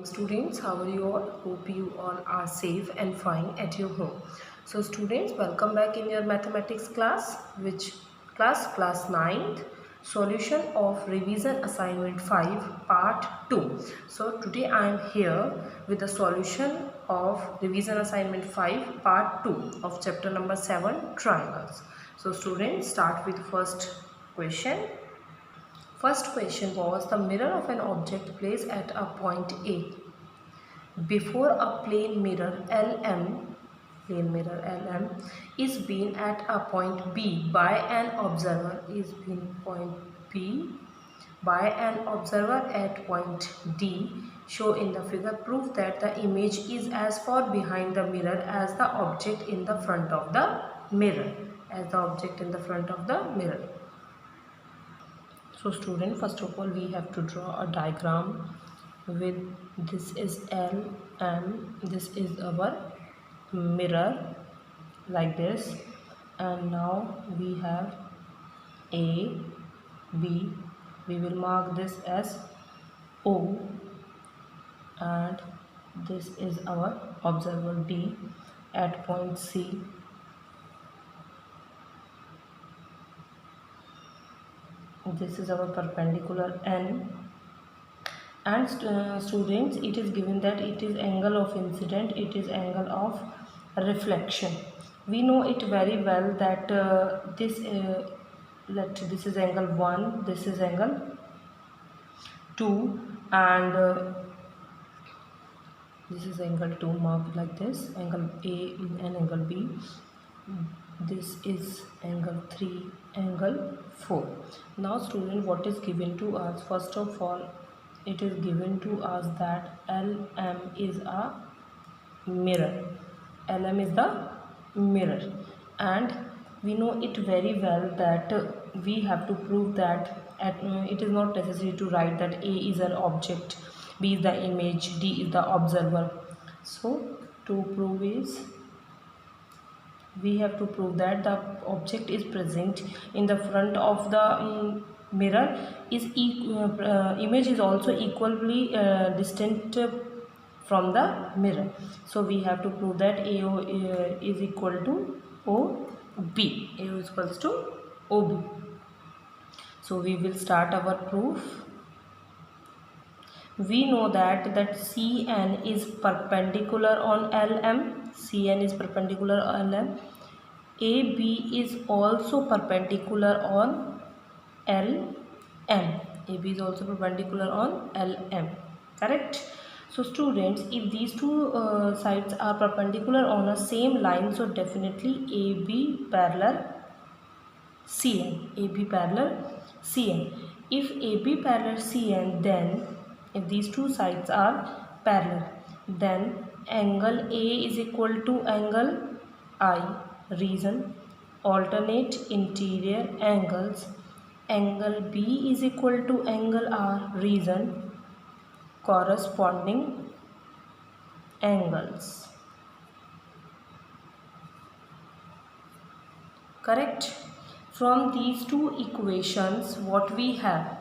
Students, how are you all? Hope you all are safe and fine at your home. So students, welcome back in your mathematics class. Which class? Class 9th. Solution of revision assignment 5 part 2. So today I am here with the solution of revision assignment 5 part 2 of chapter number 7, triangles. So students, start with first question. First question was, the mirror of an object placed at a point A before a plane mirror LM is being at a point B by an observer at point D. Show in the figure proof that the image is as far behind the mirror as the object in the front of the mirror. So student, first of all we have to draw a diagram with this is L and this is our mirror like this, and now we have A, B, we will mark this as O, and this is our observer D at point C. This is our perpendicular N, and students, it is given that it is angle of incident, it is angle of reflection. We know it very well that this is angle 1, this is angle 2, and this is angle 2 marked like this, angle A and angle B. This is angle 3, angle 4. Now student, what is given to us? First of all, it is given to us that LM is a mirror. LM is the mirror, and we know it very well that we have to prove that it is not necessary to write that A is an object, B is the image, D is the observer. So to prove is, we have to prove that the object is present in the front of the mirror is image is also equally distant from the mirror. So we have to prove that AO is equal to OB. AO is equals to OB. So we will start our proof. We know that CN is perpendicular on LM. CN is perpendicular on LM. AB is also perpendicular on LM. AB is also perpendicular on LM. Correct? So students, if these two sides are perpendicular on a same line, so definitely AB parallel CN. AB parallel CN. If AB parallel CN, then if these two sides are parallel, then angle A is equal to angle I. Reason, alternate interior angles. Angle B is equal to angle R. Reason, corresponding angles. Correct? From these two equations, what we have?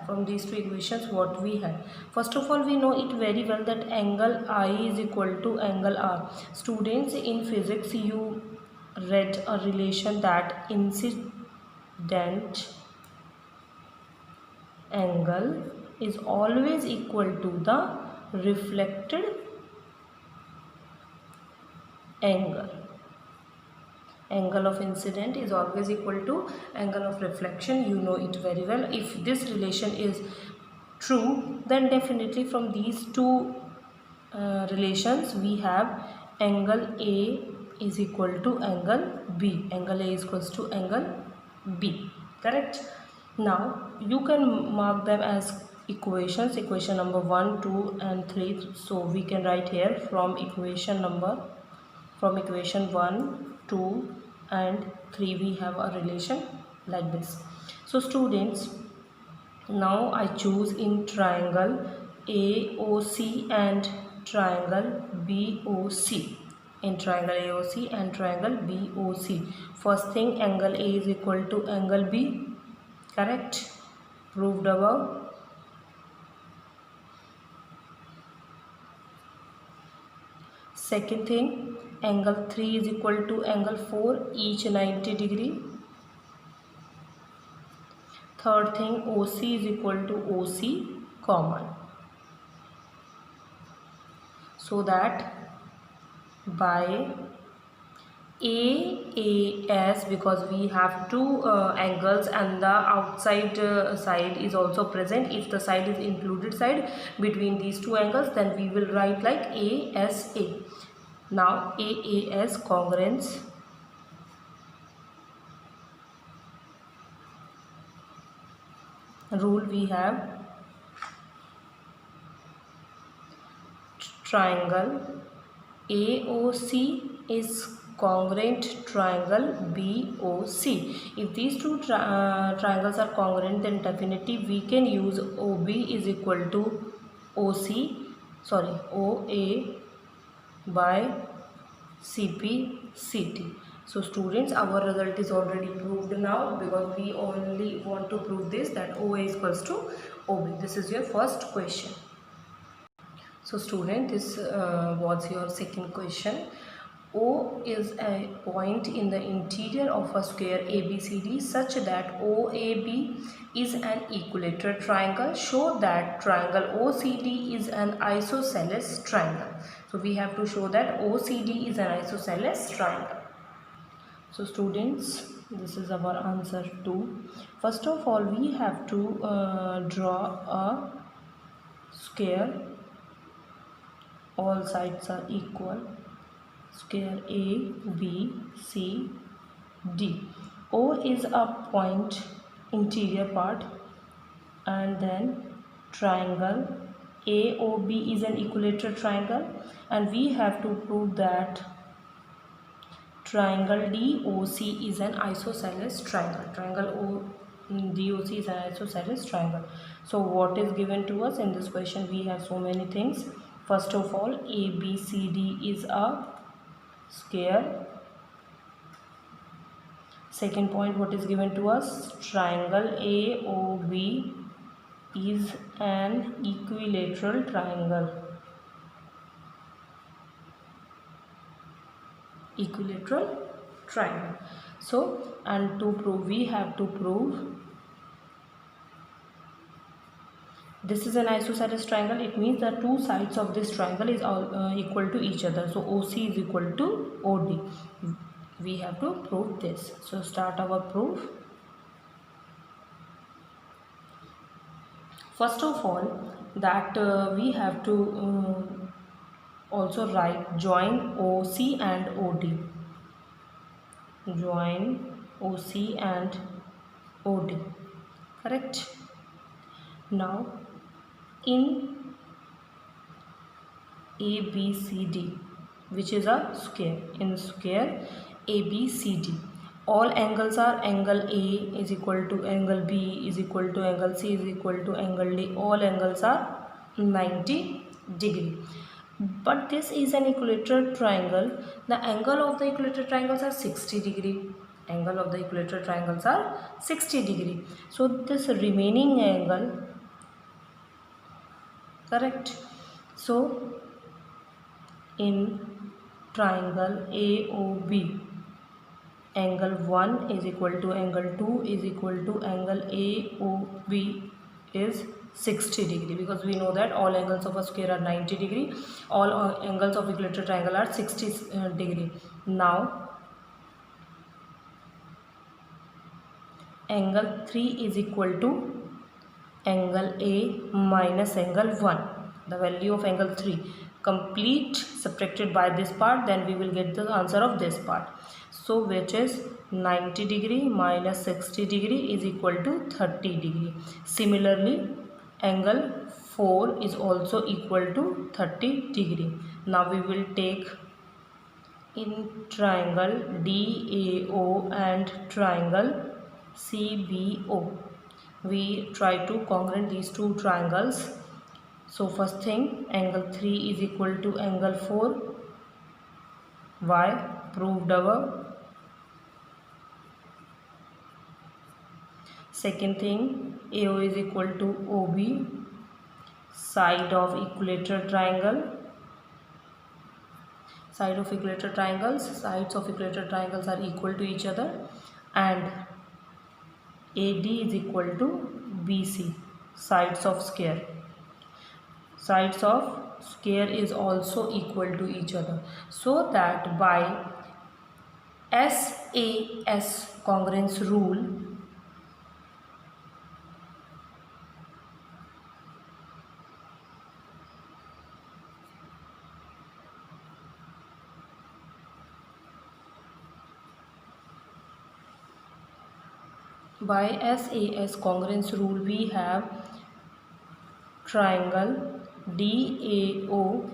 First of all, we know it very well that angle I is equal to angle R. Students, in physics, you read a relation that incident angle is always equal to the reflected angle. Angle of incident is always equal to angle of reflection. You know it very well. If this relation is true, then definitely from these two relations we have angle A is equal to angle B. Angle A is equals to angle B. Correct? Now you can mark them as equations. Equation number 1, 2 and 3. So we can write here from equation 1, 2 and 3 we have a relation like this. So students, now I choose in triangle AOC and triangle BOC. In triangle AOC and triangle BOC. First thing, angle A is equal to angle B. Correct? Proved above. Second thing, angle 3 is equal to angle 4, each 90 degree. Third thing, OC is equal to OC common, so that by AAS, because we have two angles and the outside side is also present, if the side is included side between these two angles, then we will write like ASA. Now AAS congruence rule, we have triangle AOC is congruent triangle BOC. If these two triangles are congruent, then definitely we can use OB is equal to OA by CP/CT. So students, our result is already proved now, because we only want to prove this, that OA is equals to OB. This is your first question. So student, this was your second question. O is a point in the interior of a square ABCD such that OAB is an equilateral triangle. Show that triangle OCD is an isosceles triangle. So we have to show that OCD is an isosceles triangle. So students, this is our answer 2. First of all, we have to draw a square. All sides are equal. Square A, B, C, D. O is a point, interior part, and then triangle AOB is an equilateral triangle, and we have to prove that triangle DOC is an isosceles triangle. Triangle DOC is an isosceles triangle. So what is given to us in this question? We have so many things. First of all, ABCD is a square. Second point, what is given to us? Triangle AOB is an equilateral triangle. Equilateral triangle. So, and to prove, we have to prove this is an isosceles triangle. It means the two sides of this triangle is equal to each other. So OC is equal to OD. We have to prove this. So start our proof. First of all, that we have to also write join OC and OD. Join OC and OD. Correct? Now in ABCD, which is a square, in square ABCD, all angles are angle A is equal to angle B is equal to angle C is equal to angle D. All angles are 90 degree. But this is an equilateral triangle. The angle of the equilateral triangles are 60 degree. Angle of the equilateral triangles are 60 degree. So this remaining angle, correct? So in triangle AOB, angle 1 is equal to angle 2 is equal to angle AOB is 60 degree, because we know that all angles of a square are 90 degree. All angles of equilateral triangle are 60 degree. Now angle 3 is equal to angle A minus angle 1. The value of angle 3 complete subtracted by this part, then we will get the answer of this part. So which is 90 degree minus 60 degree is equal to 30 degree. Similarly, angle 4 is also equal to 30 degree. Now we will take in triangle DAO and triangle CBO. We try to congruent these two triangles. So first thing, angle 3 is equal to angle 4. Why? Proved above. Second thing, AO is equal to OB, side of equilateral triangle. sides of equilateral triangles are equal to each other, and AD is equal to BC, sides of square is also equal to each other, so that by SAS congruence rule, we have triangle DAO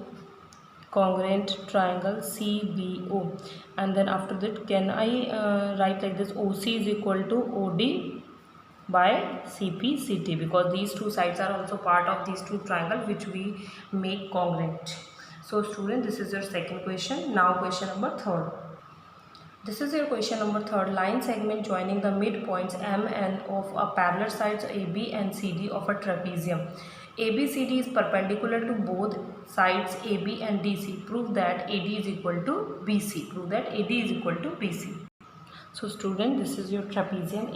congruent triangle CBO, and then after that can I write like this: OC is equal to OD by CPCT, because these two sides are also part of these two triangles which we make congruent. So student, this is your second question. Now question number third. This is your question number third. Line segment joining the midpoints M and of a parallel sides AB and CD of a trapezium. ABCD is perpendicular to both sides AB and DC. Prove that AD is equal to BC. So student, this is your trapezium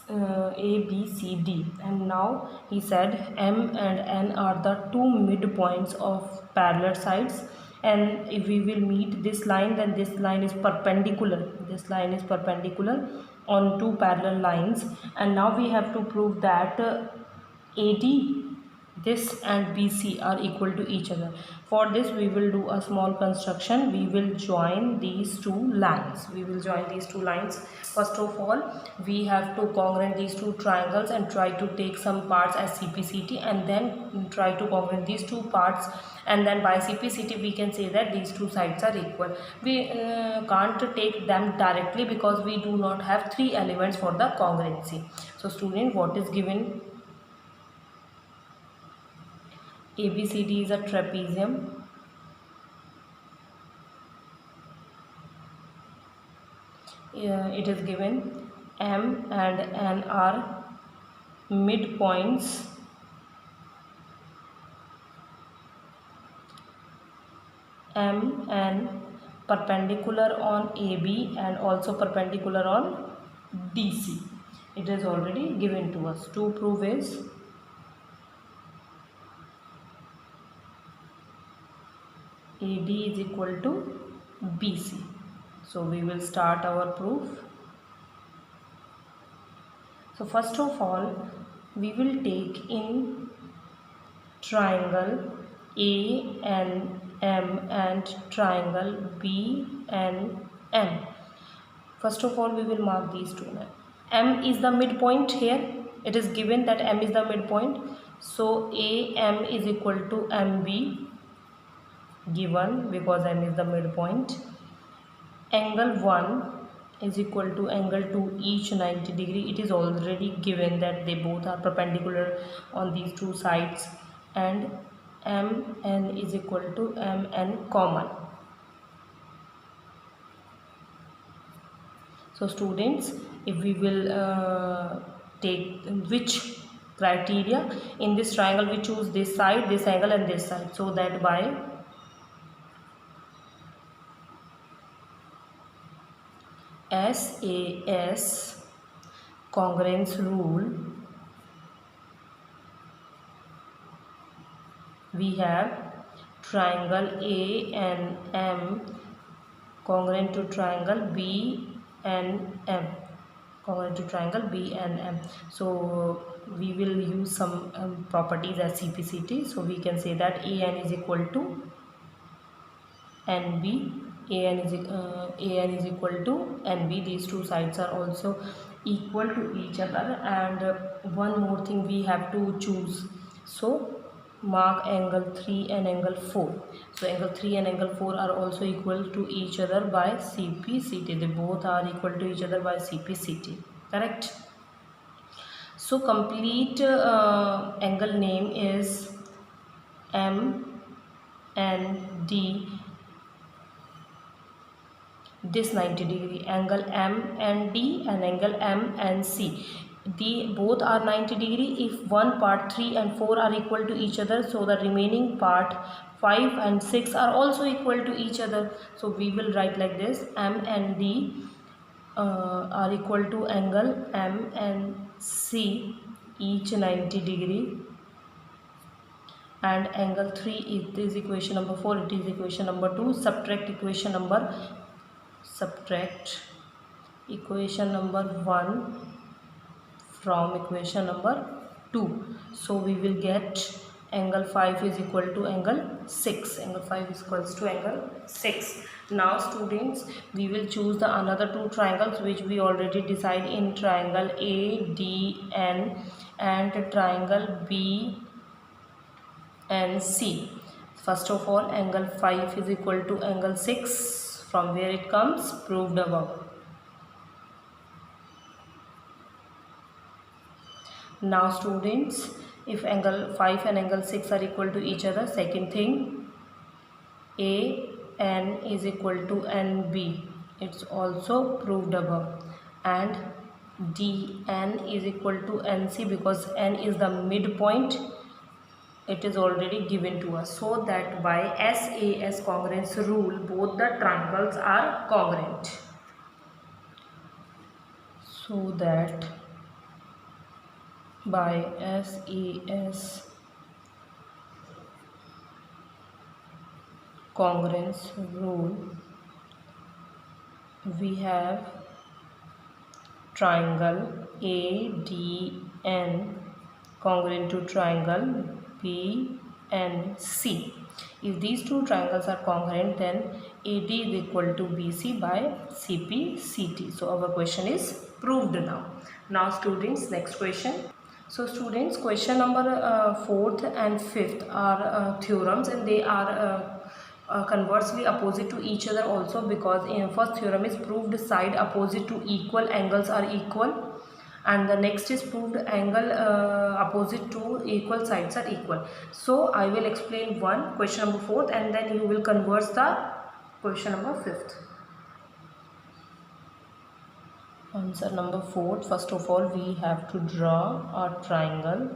ABCD, and now he said M and N are the two midpoints of parallel sides, and if we will meet this line, then this line is perpendicular. On two parallel lines, and now we have to prove that AD, this and BC are equal to each other. For this we will do a small construction. We will join these two lines. First of all, we have to congruent these two triangles and try to take some parts as CPCT, and then try to congruent these two parts, and then by CPCT we can say that these two sides are equal. We can't take them directly because we do not have three elements for the congruency. So student, what is given? ABCD is a trapezium. It is given M and N are midpoints M and perpendicular on AB and also perpendicular on DC. It is already given to us. To prove is AD is equal to BC. So we will start our proof. So first of all, we will take in triangle ANM and triangle BNM. First of all, we will mark these two. M is the midpoint here. It is given that M is the midpoint. So AM is equal to MB, given because M is the midpoint. Angle 1 is equal to angle 2, each 90 degree. It is already given that they both are perpendicular on these two sides, and MN is equal to MN common. So students, if we will take which criteria in this triangle, we choose this side, this angle and this side, so that by SAS congruence rule, we have triangle ANM congruent to triangle BNM, So we will use some properties as CPCT. So we can say that AN is equal to NB, AN is equal to NB. These two sides are also equal to each other, and one more thing we have to choose. So mark angle 3 and angle 4. So angle 3 and angle 4 are also equal to each other by CPCT. They both are equal to each other by CPCT. Correct? So complete angle name is M and D. This 90 degree angle M and D and angle M and C. Both are 90 degree if one part 3 and 4 are equal to each other, so the remaining part 5 and 6 are also equal to each other. So we will write like this: M and D are equal to angle M and C, each 90 degree, and angle 3, it is equation number 4, it is equation number 2. Subtract equation number 1 from equation number 2. So we will get angle 5 is equal to angle 6. Angle 5 is equals to angle 6. Now students, we will choose the another two triangles which we already decide in triangle ADN and triangle BNC. First of all, angle 5 is equal to angle 6. From where it comes? Proved above. Now students, if angle 5 and angle 6 are equal to each other, second thing, AN is equal to NB. It's also proved above. And DN is equal to NC, because N is the midpoint. It is already given to us. So that by SAS congruence rule, both the triangles are congruent. So that by SAS congruence rule, we have triangle ADN congruent to triangle BNC. If these two triangles are congruent, then AD is equal to BC by CP CT. So our question is proved now. Now students, next question. So students, question number 4th and 5th are theorems, and they are conversely opposite to each other also, because in first theorem is proved side opposite to equal angles are equal, and the next is proved angle opposite to equal sides are equal. So I will explain one question number 4th, and then you will converse the question number 5th. Answer number 4. First of all, we have to draw a triangle.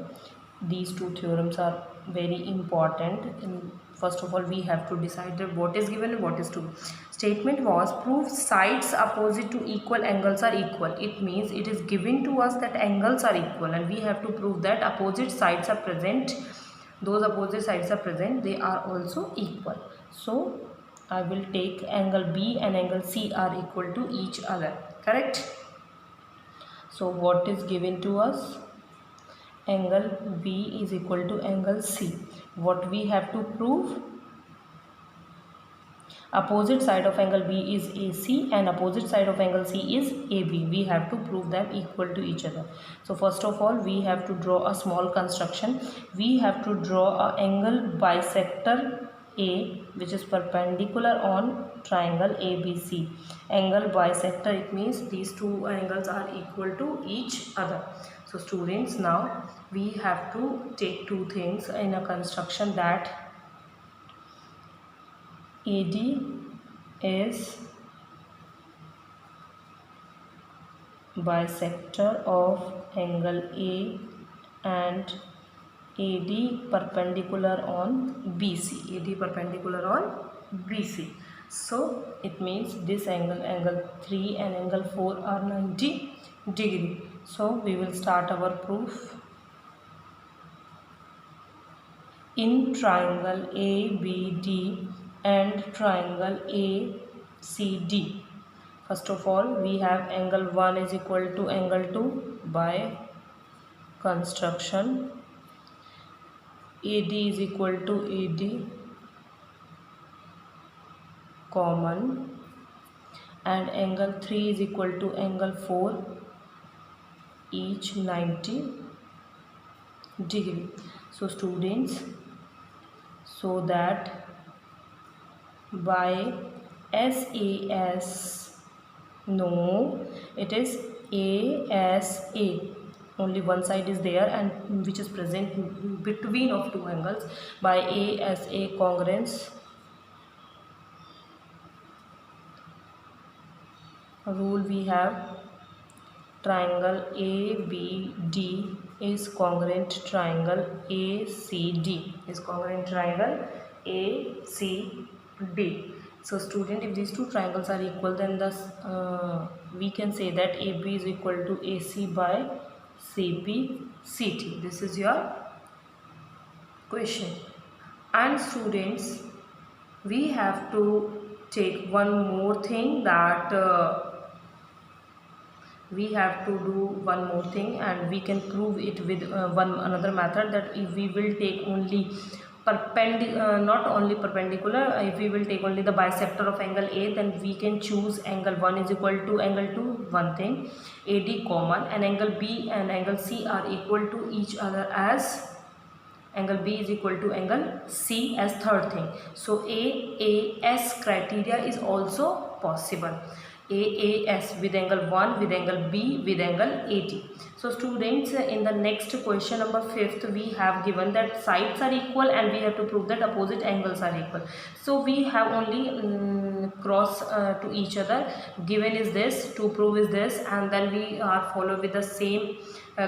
These two theorems are very important. And first of all, we have to decide that what is given and what is true. Statement was prove sides opposite to equal angles are equal. It means it is given to us that angles are equal, and we have to prove that opposite sides are present. Those opposite sides are present, they are also equal. So I will take angle B and angle C are equal to each other. Correct? So what is given to us? Angle B is equal to angle C. What we have to prove? Opposite side of angle B is AC and opposite side of angle C is AB. We have to prove them equal to each other. So first of all, we have to draw a small construction. We have to draw an angle bisector A, which is perpendicular on triangle ABC. Angle bisector, it means these two angles are equal to each other. So students, now we have to take two things in a construction, that AD is bisector of angle A and AD perpendicular on BC. AD perpendicular on BC. So it means this angle, angle 3 and angle 4 are 90 degree. So we will start our proof. In triangle ABD and triangle ACD, first of all, we have angle 1 is equal to angle 2 by construction. AD is equal to AD common, and angle 3 is equal to angle 4, each 90 degree. So students, so that by SAS, no, it is ASA, only one side is there and which is present between of two angles. By ASA congruence rule, we have triangle ABD is congruent triangle ACD, is congruent triangle ACD. So student, if these two triangles are equal, then thus we can say that AB is equal to AC by CB CT. This is your question. And students, we have to take one more thing, that we have to do one more thing, and we can prove it with one another method, that if we will take only not only perpendicular, if we will take only the bisector of angle A, then we can choose angle 1 is equal to angle 2, one thing, AD common, and angle B and angle C are equal to each other as angle B is equal to angle C as third thing. So AAS criteria is also possible. AAS with angle 1, with angle B, with angle 80. So students, in the next question number 5th, we have given that sides are equal and we have to prove that opposite angles are equal. So we have only cross to each other. Given is this, to prove is this, and then we are follow with the same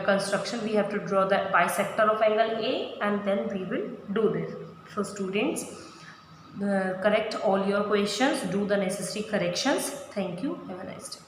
construction. We have to draw the bisector of angle A, and then we will do this. So students, correct all your questions, do the necessary corrections. Thank you. Have a nice day.